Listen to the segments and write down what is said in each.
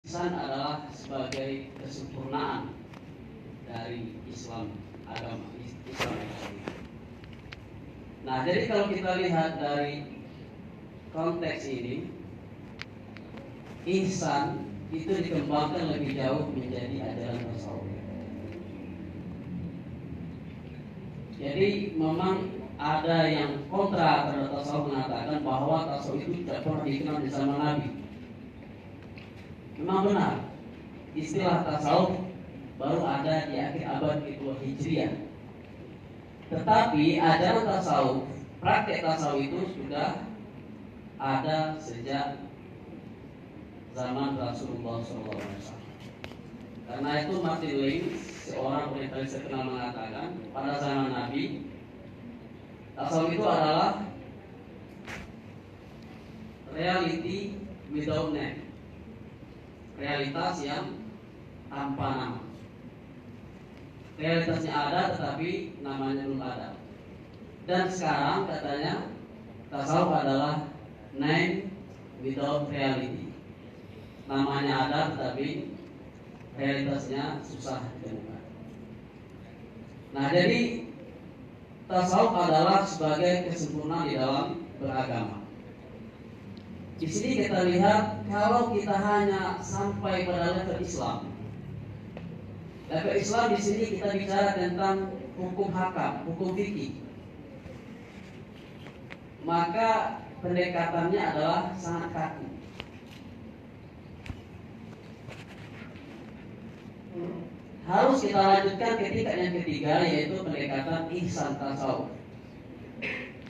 ihsan adalah sebagai kesempurnaan dari Islam, agama Islam. Nah, jadi kalau kita lihat dari konteks ini, ihsan itu dikembangkan lebih jauh menjadi ajaran tasawuf. Jadi memang ada yang kontra terhadap tasawuf, mengatakan bahwa tasawuf itu tidak pernah dikenal di zaman Nabi. Memang benar, istilah tasawuf baru ada di akhir abad ke-2 Hijriah. Tetapi ajaran tasawuf, praktek tasawuf itu sudah ada sejak zaman Rasulullah SAW. Karena itu Martin Lane, seorang orientalis terkenal, mengatakan pada zaman Nabi, tasawuf itu adalah reality without name, realitas yang tanpa nama. Realitasnya ada tetapi namanya belum ada. Dan sekarang katanya tasawuf adalah name without reality. Namanya ada tetapi realitasnya susah ditemukan. Nah, jadi tasawuf adalah sebagai kesempurnaan di dalam beragama. Di sini kita lihat kalau kita hanya sampai pada level Islam. Level Islam di sini kita bicara tentang hukum hakam, hukum fikih. Maka pendekatannya adalah sangat kaku. Harus kita lanjutkan ke tingkat yang ketiga, yaitu pendekatan ihsan tasawuf.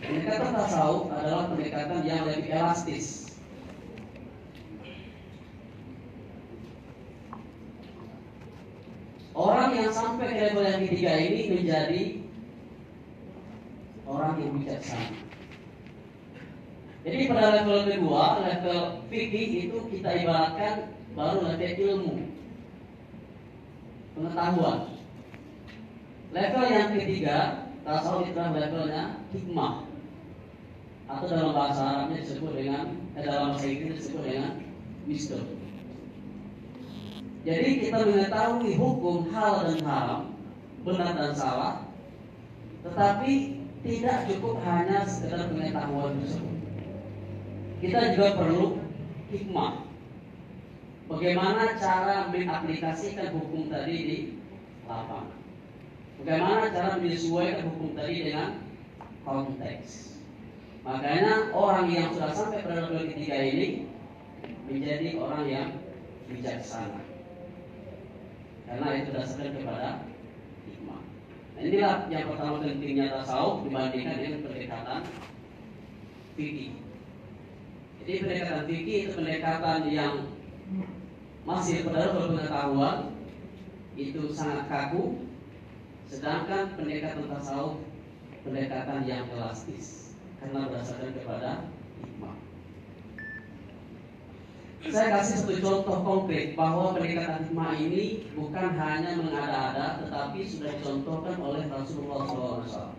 Pendekatan tasawuf adalah pendekatan yang lebih elastis. Orang yang sampai ke level yang ketiga ini menjadi orang yang bijaksana. Jadi pada level kedua, level fikih itu kita ibaratkan baru level ilmu, pengetahuan. Level yang ketiga, tasawuf itu levelnya hikmah, atau dalam bahasa Arabnya disebut dengan, dalam bahasa Inggris disebut dengan wisdom. Jadi kita mengetahui hukum hal dan haram, benar dan salah, tetapi tidak cukup hanya sekedar pengetahuan tersebut. Kita juga perlu hikmah. Bagaimana cara mengaplikasikan hukum tadi di lapangan? Bagaimana cara menyesuaikan hukum tadi dengan konteks? Makanya orang yang sudah sampai pada level ketiga ini menjadi orang yang bijaksana. Karena itu dasarnya kepada hikmah. Nah, inilah yang pertama pentingnya tasawuf dibandingkan dengan pendekatan fikih. Jadi pendekatan fikih itu pendekatan yang masih pada level pengetahuan, itu sangat kaku. Sedangkan pendekatan tasawuf pendekatan yang elastis, karena berdasarkan kepada hikmah. Saya kasih satu contoh konkret bahwa pendekatan hikmah ini bukan hanya mengada-ada, tetapi sudah dicontohkan oleh Rasulullah SAW.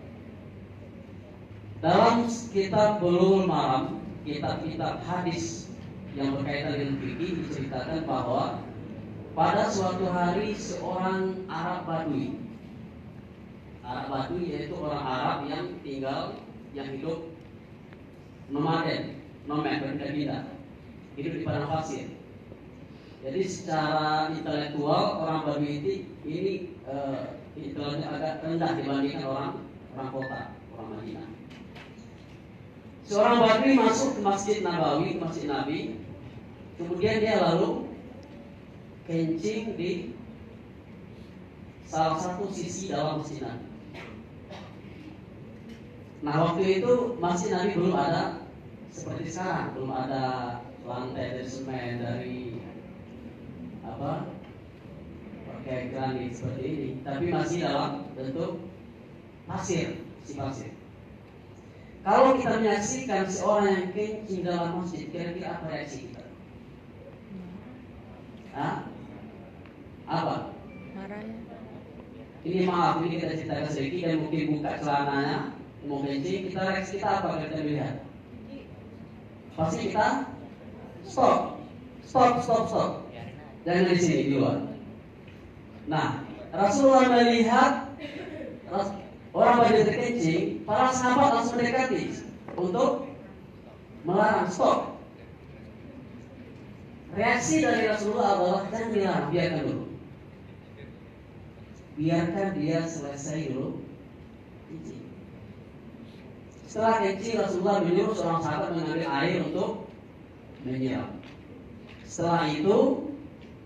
Dalam kitab Bulughul Maram, kitab-kitab hadis yang berkaitan dengan fikih, diceritakan bahwa pada suatu hari seorang Arab Badui yaitu orang Arab yang hidup nomaden, berpindah-pindah, hidup di padang pasir. Jadi secara intelektual orang Badui ini intelektualnya agak rendah dibandingkan orang kota, orang Madinah. Seorang Badui masuk ke Masjid Nabawi, Masjid Nabi. Kemudian dia lalu kencing di salah satu sisi dalam Masjid Nabi. Nah, waktu itu Masjid Nabi belum ada seperti sekarang, belum ada lantai dari semen, dari pakai granit seperti ini, tapi masih dalam bentuk pasir, si pasir. Kalau kita menyaksikan seorang yang kencing dalam masjid, kira-kira apa reaksi kita? Apa? Marah ya. Ini maaf, ini kita ceritakan sedikit dan mungkin buka celananya, mau kencing, reaksi kita apa kalau kita melihat? Pasti kita stop. Jangan di sini, di luar. Nah, Rasulullah melihat orang baju terkencing, para sahabat langsung mendekati untuk melarang, stop. Reaksi dari Rasulullah adalah jangan dilarang, biarkan dulu. Biarkan dia selesai dulu kencing. Setelah kencing, Rasulullah menyuruh seorang sahabat mengambil air untuk menyiram. Setelah itu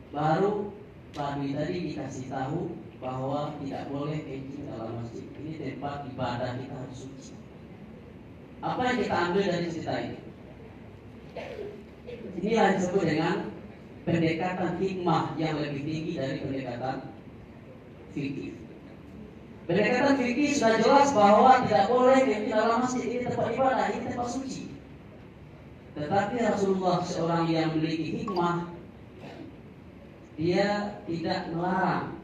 baru babi tadi dikasih tahu bahwa tidak boleh kencing dalam masjid. Ini tempat ibadah, kita harus suci. Apa yang kita ambil dari cerita ini? Inilah yang disebut dengan pendekatan hikmah yang lebih tinggi dari pendekatan fikih. Pendekatan fikih sudah jelas bahwa tidak boleh kencing dalam masjid, ini tempat ibadah, ini tempat suci. Tetapi Rasulullah seorang yang memiliki hikmah, dia tidak melarang.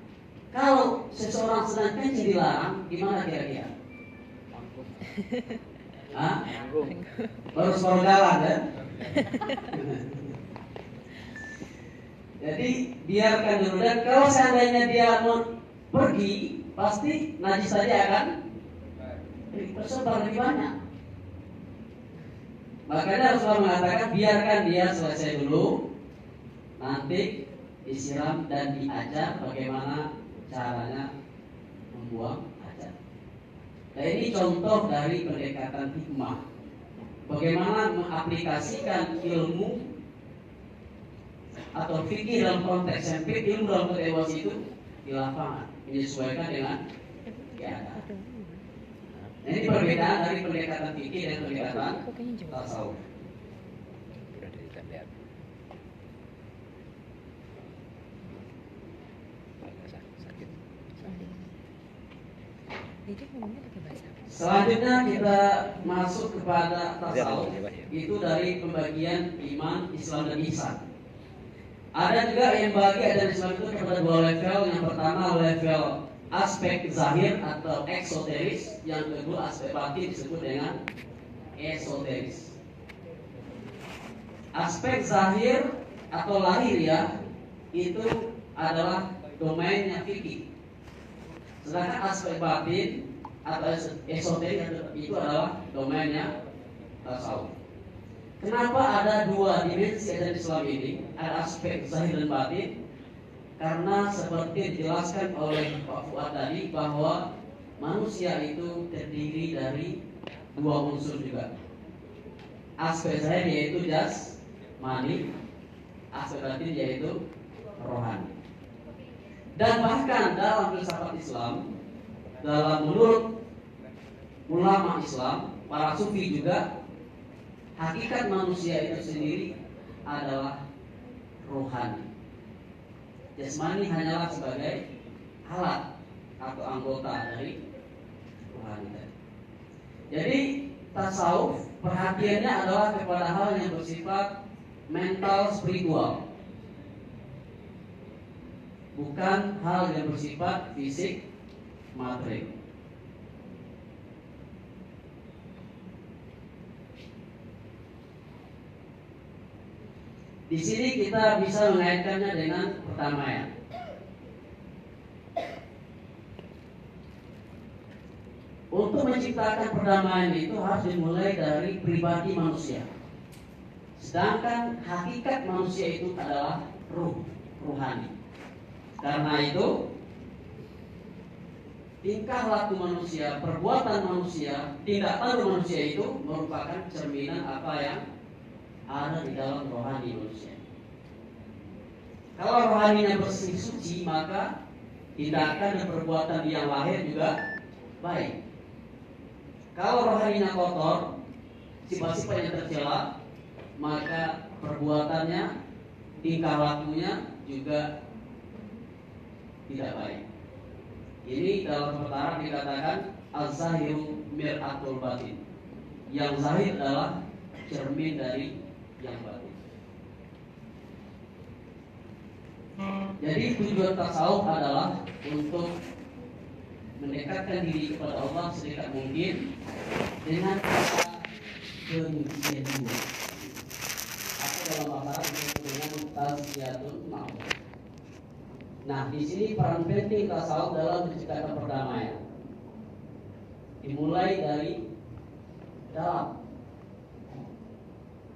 Kalau seseorang sedang kencing dilarang, gimana kira-kira? Hah? Baru jalan kan? Jadi biarkan dulu, dan kalau seandainya dia mau pergi, pasti najis tadi akan tersebar lebih banyak. Makanya Rasulullah mengatakan biarkan dia selesai dulu, nanti disiram dan diajar bagaimana caranya membuang hajat. Nah, ini contoh dari pendekatan hikmah. Bagaimana mengaplikasikan ilmu atau fikih dalam konteks sempit, ilmu dalam konteks luas itu di lapangan, menyesuaikan dengan keadaan. Nah, ini perbedaan dari pendekatan fikih dan pendekatan tasawuf. Selanjutnya kita masuk kepada tasawuf, itu dari pembagian iman, Islam dan ihsan. Ada juga yang bagi ajaran Islam itu kepada dua level. Yang pertama level aspek zahir atau eksoteris, yang kedua aspek batin disebut dengan esoteris. Aspek zahir atau lahiriah itu adalah domainnya fikih. Sedangkan aspek batin atau esoterik itu adalah domainnya tasawuf. Kenapa ada dua dimensi ajaran Islam ini? Ada aspek zahir dan batin. Karena seperti dijelaskan oleh Pak Fuad tadi, bahwa manusia itu terdiri dari dua unsur juga. Aspek zahir yaitu jasmani, aspek batin yaitu rohani. Dan bahkan dalam filsafat Islam, dalam menurut ulama Islam, para sufi juga, hakikat manusia itu sendiri adalah rohani. Jasmani hanyalah sebagai alat atau anggota dari rohani. Jadi tasawuf perhatiannya adalah kepada hal yang bersifat mental spiritual, bukan hal yang bersifat fisik materi. Di sini kita bisa mengaitkannya dengan perdamaian. Untuk menciptakan perdamaian itu harus dimulai dari pribadi manusia. Sedangkan hakikat manusia itu adalah ruhani. Karena itu tingkah laku manusia, perbuatan manusia, tindak tanduk manusia itu merupakan cerminan apa yang ada di dalam rohani manusia. Kalau rohaninya bersih suci, maka tindakan dan perbuatan yang lahir juga baik. Kalau rohaninya kotor, sifat-sifat yang tercela, maka perbuatannya, tingkah lakunya juga tidak baik. Ini dalam perkara dikatakan az-zahiru mir'atul batin. Yang zahir adalah cermin dari yang batin. Jadi tujuan tasawuf adalah untuk mendekatkan diri kepada Allah sedekat mungkin dengan kata penyucian diri. Atau dalam bahasa Arab dengan tazkiyatun nafs. Nah, di sini peran penting tasawuf dalam menciptakan perdamaian. Dimulai dari dalam.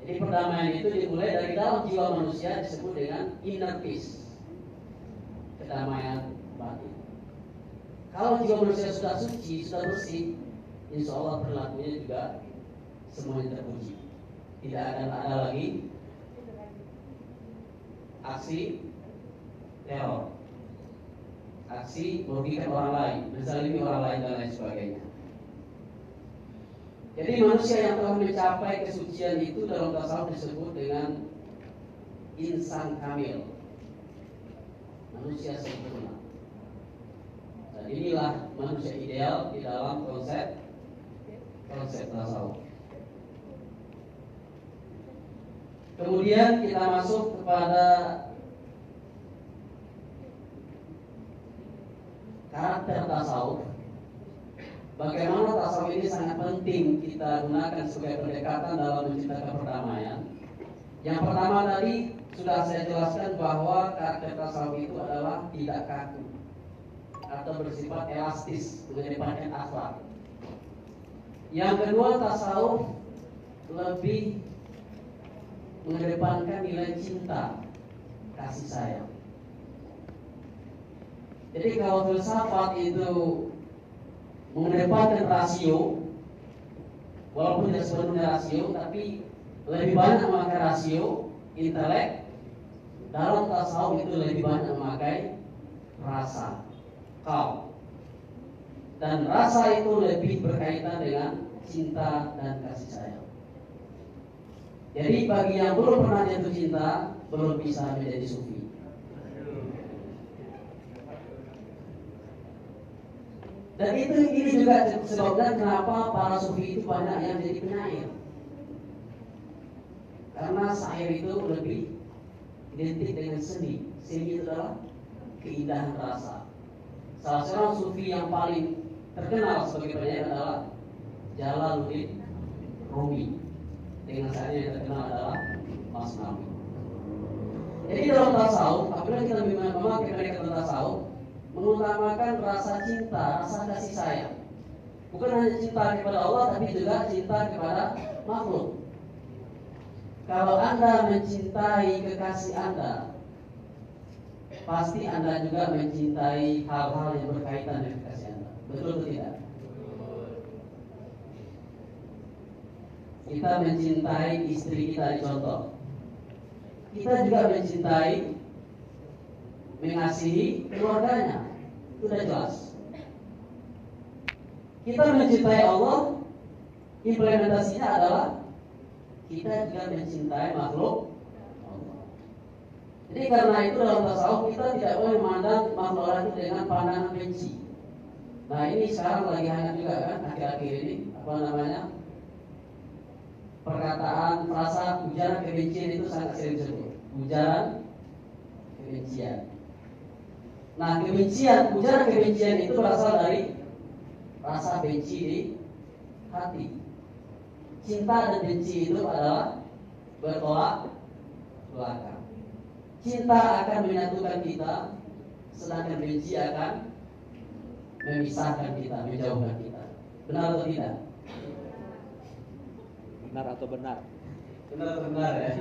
Jadi perdamaian itu dimulai dari dalam jiwa manusia, disebut dengan inner peace, kedamaian batin. Kalau jiwa manusia sudah suci, sudah bersih, insya Allah perilakunya juga semuanya terpuji. Tidak akan ada lagi aksi teror, aksi merugikan orang lain, menzalimi orang lain dan lain sebagainya. Jadi manusia yang telah mencapai kesucian itu dalam tasawuf disebut dengan insan kamil, manusia sempurna. Dan inilah manusia ideal di dalam konsep tasawuf. Kemudian kita masuk kepada karakter tasawuf. Bagaimana tasawuf ini sangat penting kita gunakan sebagai pendekatan dalam menciptakan perdamaian. Yang pertama tadi sudah saya jelaskan bahwa karakter tasawuf itu adalah tidak kaku atau bersifat elastis, mengedepankan akhlak. Yang kedua, tasawuf lebih mengedepankan nilai cinta, kasih sayang. Jadi kalau filsafat itu mengedepankan rasio, walaupun tidak sepenuhnya rasio, tapi lebih banyak memakai rasio, intelek, dalam tasawuf itu lebih banyak memakai rasa, kaum. Dan rasa itu lebih berkaitan dengan cinta dan kasih sayang. Jadi bagi yang belum pernah jatuh cinta, belum bisa menjadi sufi. Dan ini juga sebabnya kenapa para sufi itu banyak yang jadi penyair. Karena syair itu lebih identik dengan seni. Seni itu adalah keindahan rasa. Salah seorang sufi yang paling terkenal sebagai penyair adalah Jalaluddin Rumi. Dengan syairnya yang terkenal adalah Masnawi. Jadi dalam tasawuf, apabila kita memakai pendekatan tasawuf, mengutamakan rasa cinta, rasa kasih sayang. Bukan hanya cinta kepada Allah, tapi juga cinta kepada makhluk. Kalau Anda mencintai kekasih Anda, pasti Anda juga mencintai hal-hal yang berkaitan dengan kekasih Anda. Betul atau tidak? Kita mencintai istri kita, contoh. Kita juga mencintai, mengasihi keluarganya. Sudah jelas. Kita mencintai Allah, implementasinya adalah kita juga mencintai makhluk Allah. Jadi karena itu dalam tasawuf kita tidak boleh memandang makhluk Allah itu dengan pandangan benci. Nah ini sekarang lagi hangat juga kan, akhir-akhir ini apa namanya, perkataan frasa ujaran kebencian itu sangat sering disebut. Ujaran kebencian. Nah ujaran kebencian itu berasal dari rasa benci di hati. Cinta dan benci itu adalah bertolak belakang. Cinta akan menyatukan kita, sedangkan benci akan memisahkan kita, menjauhkan kita. Benar atau tidak? Benar atau benar? Benar atau benar ya?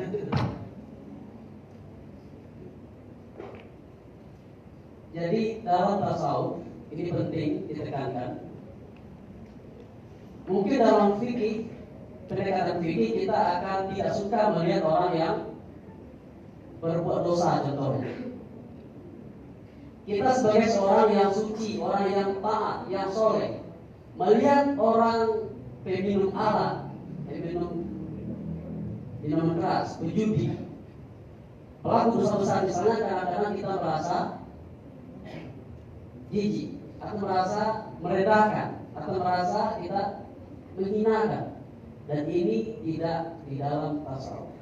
Jadi dalam tasawuf ini penting ditekankan. Mungkin dalam fikih, pendekatan fikih kita akan tidak suka melihat orang yang berbuat dosa contohnya. Kita sebagai seorang yang suci, orang yang taat, yang soleh, melihat orang peminum arak, minuman keras, berjudi, pelaku dosa besar misalnya, kadang-kadang kita merasa jijik atau merasa merendahkan atau merasa kita menghinakan, dan ini tidak di dalam tasawuf.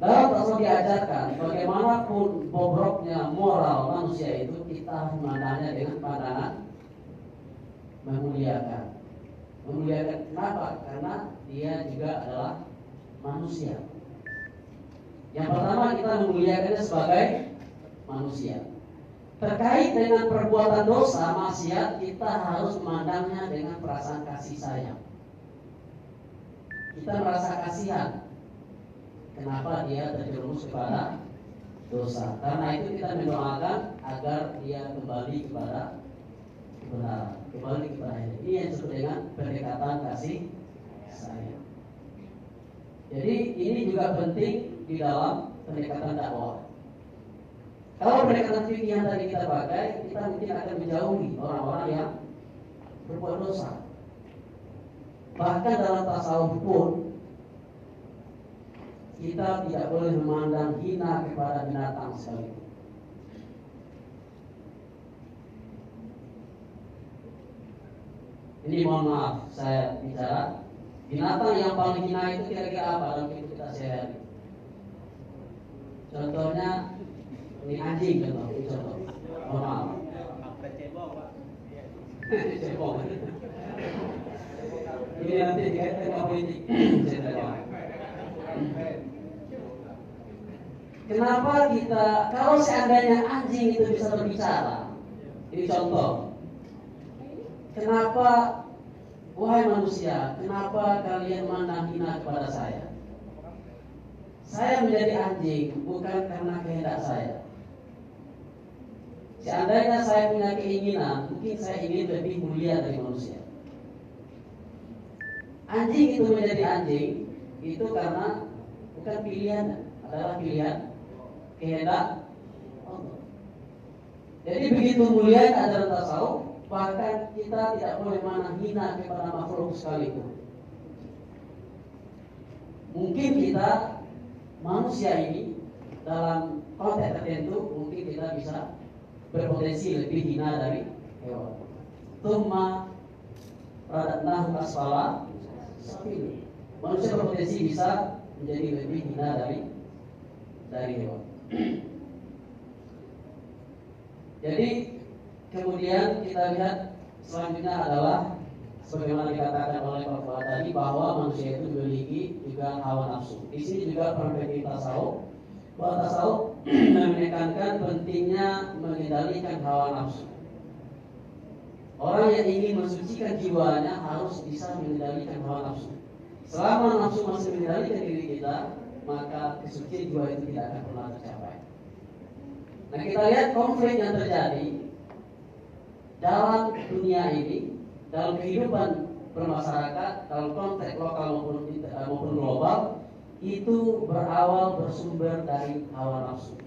Dalam tasawuf diajarkan bagaimanapun bobroknya moral manusia itu, kita memandangnya dengan pandangan memuliakan. Memuliakan kenapa? Karena dia juga adalah manusia. Yang pertama, kita memuliakannya sebagai manusia. Terkait dengan perbuatan dosa, maksiat, kita harus memandangnya dengan perasaan kasih sayang. Kita merasa kasihan kenapa dia terjerumus kepada dosa. Karena itu kita mendoakan agar dia kembali kepada kebenaran, kembali kepada ini. Ini yang disebut dengan pendekatan kasih sayang. Jadi ini juga penting di dalam pendekatan dakwah. Kalau pendekatan fikih yang tadi kita pakai, kita mungkin akan menjauhi orang-orang yang berbuat dosa. Bahkan dalam tasawuf pun kita tidak boleh memandang hina kepada binatang sekalipun. Ini mohon maaf, saya bicara binatang yang paling hina itu kira-kira apa dalam hidup kita sehari-hari? Contohnya ini anjing, contoh. Mohon maaf. Cebong. Ini nanti dikaitkan dengan politik. Kenapa kita, kalau seandainya anjing itu bisa berbicara, ini contoh. Kenapa, wahai manusia, kenapa kalian memandang hina kepada saya? Saya menjadi anjing bukan karena kehendak saya. Seandainya saya punya keinginan, mungkin saya ingin lebih mulia dari manusia. Anjing itu menjadi anjing itu karena bukan pilihan, adalah pilihan kehendak Allah. Jadi begitu mulia ajaran tasawuf, bahkan kita tidak boleh memandang hina kepada makhluk sekalipun. Mungkin kita manusia ini dalam konteks tertentu mungkin kita bisa berpotensi lebih hina dari hewan. Tsumma radadnahu asfala safilin. Manusia berpotensi bisa menjadi lebih hina dari hewan. Jadi kemudian kita lihat selanjutnya adalah sebagaimana dikatakan oleh Pak Fuad tadi bahwa manusia itu memiliki juga hawa nafsu. Di sini juga perspektif tasawuf, bahwa tasawuf menekankan pentingnya mengendalikan hawa nafsu. Orang yang ingin mensucikan jiwanya harus bisa mengendalikan hawa nafsu. Selama nafsu masih mengendalikan diri kita, maka kesucian jiwa itu tidak akan pernah tercapai. Nah, kita lihat konflik yang terjadi dalam dunia ini, dalam kehidupan bermasyarakat, dalam konteks lokal maupun global, itu berawal bersumber dari hawa nafsu.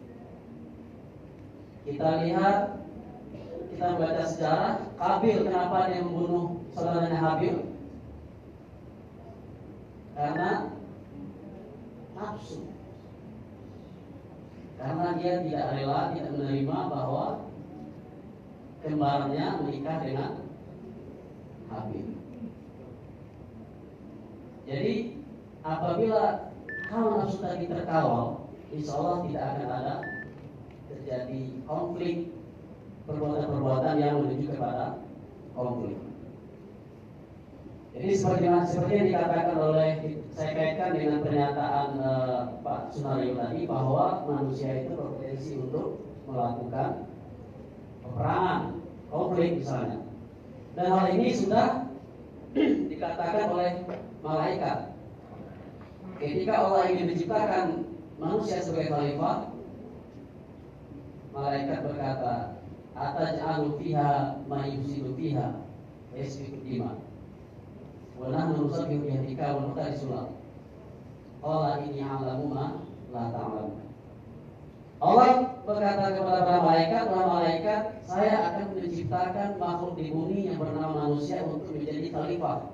Kita lihat, kita baca sejarah, Qabil, kenapa dia membunuh saudaranya Habil? Karena nafsu. Karena dia tidak rela, tidak menerima bahwa kembarannya menikah dengan Habil. Jadi apabila hawa nafsu tadi terkawal, insya Allah tidak akan ada terjadi konflik, perbuatan-perbuatan yang menuju kepada konflik. Jadi seperti yang dikatakan oleh, saya kaitkan dengan pernyataan Pak Sunario tadi, bahwa manusia itu berpotensi untuk melakukan peperangan, konflik misalnya. Dan hal ini sudah dikatakan oleh malaikat. Ketika Allah ingin menciptakan manusia sebagai khalifah, malaikat berkata, ataj'alu fiha ma yufsidu fiha wa yasfiku dima wa nahnu nusabbihu bihamdika wa nuqaddisu lak. Qala inni a'lamu ma la ta'lamun. Allah berkata kepada para malaikat, wahai malaikat, saya akan menciptakan makhluk di bumi yang bernama manusia untuk menjadi khalifah.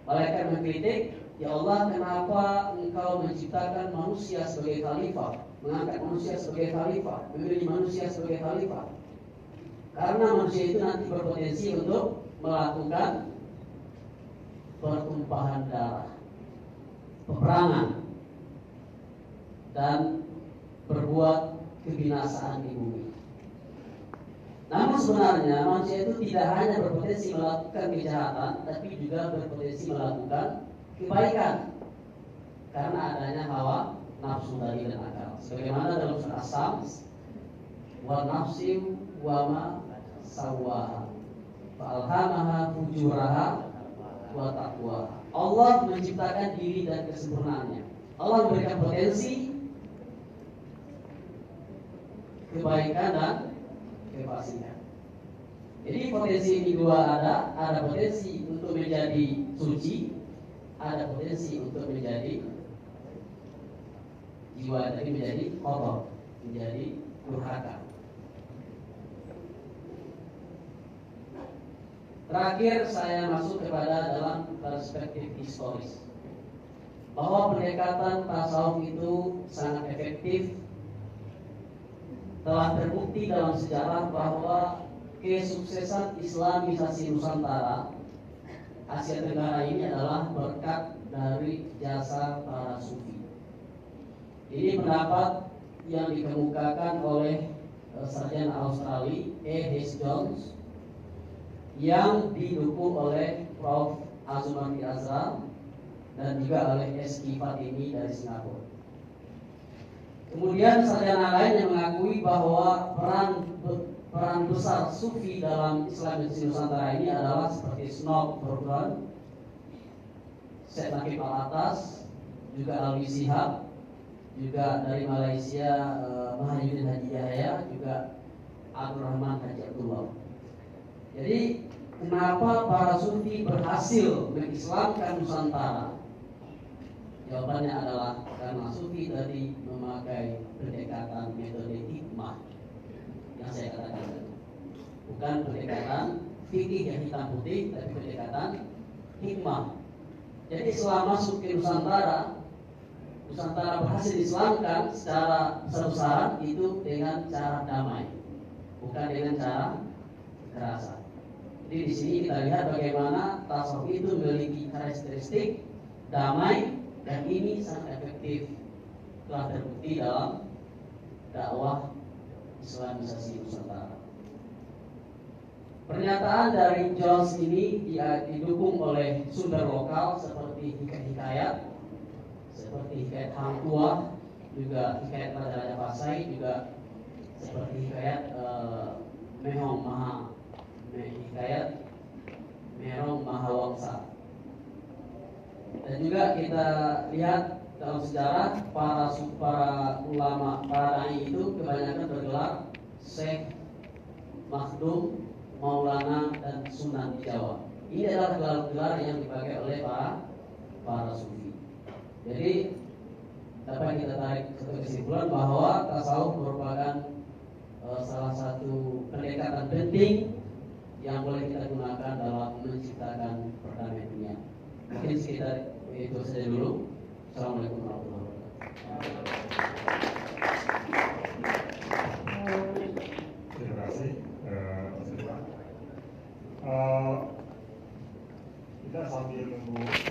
Malaikat mengkritik, ya Allah, kenapa engkau menciptakan manusia sebagai khalifah, mengangkat manusia sebagai khalifah, memilih manusia sebagai khalifah? Karena manusia itu nanti berpotensi untuk melakukan pertumpahan darah, peperangan, dan berbuat kebinasaan di bumi. Namun sebenarnya manusia itu tidak hanya berpotensi melakukan kejahatan, tapi juga berpotensi melakukan kebaikan. karena adanya hawa nafsu tadi dan akal. Sebagaimana dalam surah As-Sams, wa nafsim wa ma sawwaha fa alhamaha fujuraha wa taqwaha. Allah menciptakan diri dan kesempurnaannya. Allah memberikan potensi kebaikan dan kefasikan. Jadi potensi ini dua ada potensi untuk menjadi suci, ada potensi untuk menjadi jiwa tadi menjadi kotor, menjadi durhaka. Terakhir saya masuk kepada dalam perspektif historis, bahwa pendekatan tasawuf itu sangat efektif. Telah terbukti dalam sejarah bahwa kesuksesan Islamisasi Nusantara Asia Tenggara ini adalah berkat dari jasa para sufi. Ini pendapat yang dikemukakan oleh sarjana Australia H. Jones yang didukung oleh Prof. Azumati Azra dan juga oleh S.K. Fatimi dari Singapura. Kemudian sarjana lain yang mengakui bahwa peran besar sufi dalam Islamisasi Nusantara ini adalah seperti Snow Thorburn, Syed Naqib Al-Atas, juga Alwi Shihab, juga dari Malaysia Mahyudin Haji Yahya, juga Abdul Rahman Haji Abdullah. Jadi kenapa para sufi berhasil mengislamkan Nusantara? Jawabannya adalah karena sufi tadi memakai pendekatan metode hikmah yang saya katakan tadi. Bukan pendekatan fikih yang hitam putih, tapi pendekatan hikmah. Jadi selama masuk ke Nusantara berhasil dislamkan secara besar-besaran itu dengan cara damai, bukan dengan cara kekerasan. Jadi di sini kita lihat bagaimana tasawuf itu memiliki karakteristik damai, dan ini sangat efektif, telah terbukti dalam dakwah Islamisasi Nusantara. Pernyataan dari Jones ini didukung oleh sumber lokal seperti hikayat, seperti hikayat Hang Tuah, juga hikayat Raja Pasai, juga seperti hikayat hikayat Merong Mahawangsa. Dan juga kita lihat dalam sejarah para ulama, para dai itu kebanyakan bergelar Syekh, Makhdum, Maulana, dan Sunan di Jawa. Ini adalah gelar-gelar yang dipakai oleh para sufi. Jadi dapat kita tarik satu kesimpulan bahwa tasawuf merupakan salah satu pendekatan penting yang boleh kita gunakan dalam menciptakan perdamaian dunia. Mungkin sekitar itu saja dulu. Assalamualaikum warahmatullahi wabarakatuh. Terima kasih, Mas Irfan. Kita sambil menunggu